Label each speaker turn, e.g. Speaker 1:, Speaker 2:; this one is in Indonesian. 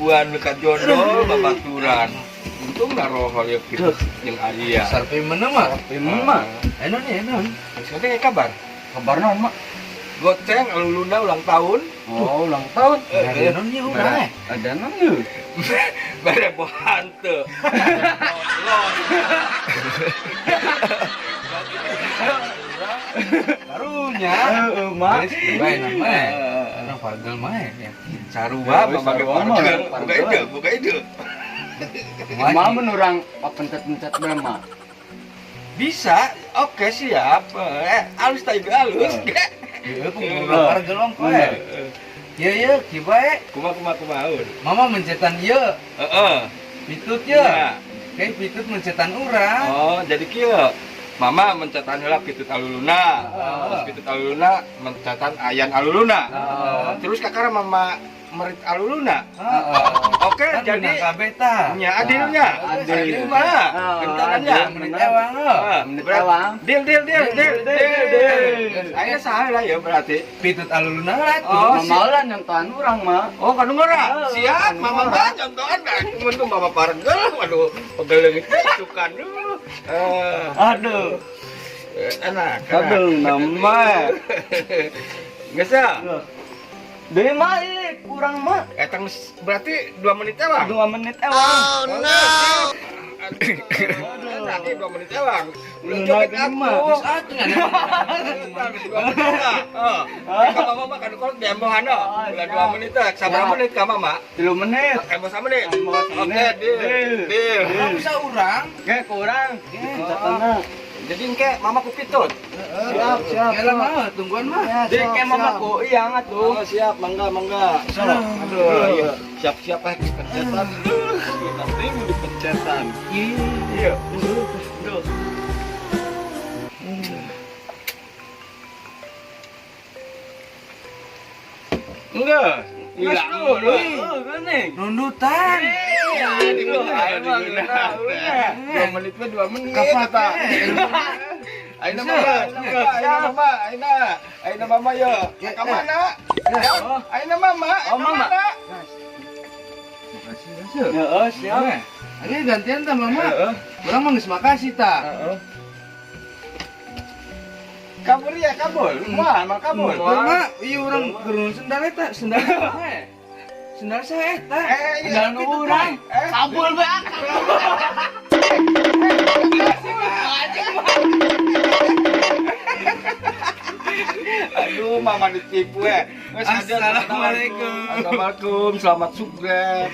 Speaker 1: ribuan dekat jodoh babaturan. Untung naruh hal gitu yang Alia.
Speaker 2: Sarpe mana mah?
Speaker 1: Mama,
Speaker 2: Enon nih enon.
Speaker 1: sekarang kabar.
Speaker 3: Kabar naon, Mak?
Speaker 1: Goteng aluluna ulang tahun.
Speaker 3: Oh, ulang tahun.
Speaker 2: Dari enon nih udah.
Speaker 3: Ada naon yeuh?
Speaker 1: Bare bohante.
Speaker 2: Karunya.
Speaker 3: Mak.
Speaker 2: Bae nama. Orang pargel mah ya.
Speaker 1: Sarua mamaga pargel. Buka ide.
Speaker 3: Mak mun urang papencet-pencet bae, Mak.
Speaker 1: Bisa, oke siap. Halus tak ibu halus.
Speaker 2: Iya, pengguna pargel long koe. Iya, kibae.
Speaker 1: Kumaha.
Speaker 2: Mama mencetan ieu.
Speaker 1: Heeh.
Speaker 2: Pitut ieu. Kayak pitut mencetan urang.
Speaker 1: Oh, jadi kieu. Mama mencetan heula pitut aluluna. Terus pitut aluluna mencetan ayan aluluna. Terus kakara mama merit aluluna. Oke,
Speaker 2: Kan
Speaker 1: jadi
Speaker 2: menang kabeh tah.
Speaker 1: nya adilnya.
Speaker 3: Adil.
Speaker 1: Kumaha? Gentangannya.
Speaker 2: Menit ewang oh.
Speaker 3: Menit ewang.
Speaker 1: Deal. Aya saha lah ya berarti.
Speaker 2: Pitut aluluna lah tuh.
Speaker 1: Oh,
Speaker 3: Mamalan yang tahan urang, Mak.
Speaker 1: Oh, kan ngora. Siap, mama mah contohan dah. Mun mama pargel, waduh, pegeleung isukan dulu.
Speaker 3: Aduh.
Speaker 1: Enak.
Speaker 3: Aduh, nama.
Speaker 1: Geus ya?
Speaker 3: Deui mah ieu kurang, Mak.
Speaker 1: Eta berarti 2 menit ewang.
Speaker 3: 2 menit ewang.
Speaker 1: Oh no. Nanti 2 menit ewang. Ulah
Speaker 3: Nah,
Speaker 1: joget
Speaker 3: ini mah.
Speaker 1: aku.
Speaker 2: Terus atuh nya.
Speaker 1: Kalau mama kan kalau di embohan no. Ulah 2 menit teh. Sabar menit ka mama?
Speaker 3: 3 menit.
Speaker 1: Embo sama menit.
Speaker 3: Embo sama
Speaker 1: Oke,
Speaker 3: menit.
Speaker 1: deal.
Speaker 2: Kamu bisa urang.
Speaker 3: Ge kurang. Catana.
Speaker 1: Jadi engke mama ku pitut.
Speaker 3: Siap.
Speaker 2: Kela mah tungguan mah.
Speaker 3: Jadi kayak mamaku iyang atuh.
Speaker 1: Siap, mangga. Aduh, iya. Siap-siap pencetan. Nanti mau dipencetan. Iya. Aduh. Enggak. Enggak dulu.
Speaker 3: Geuning.
Speaker 2: Nundutan.
Speaker 1: Iya, digunakan. 2 menit mah 2 menit.
Speaker 2: Kapata.
Speaker 1: Aina mama ya. Ka mana? Aina mama.
Speaker 3: Oh, mama. Heeh, siap.
Speaker 2: Ayo gantian tah mama. Urang mah geus makasih tah.
Speaker 1: Kabur ya, kabur. Wah, mah kabur.
Speaker 2: Mama, ieu urang keur sendal eta, sendal sae. Sendal sae eta.
Speaker 1: Sendal
Speaker 2: Sendal
Speaker 1: urang.
Speaker 2: Kabul bae.
Speaker 1: Aduh, mama ditipu ya.
Speaker 2: Assalamualaikum.
Speaker 1: Assalamualaikum, selamat sugeng.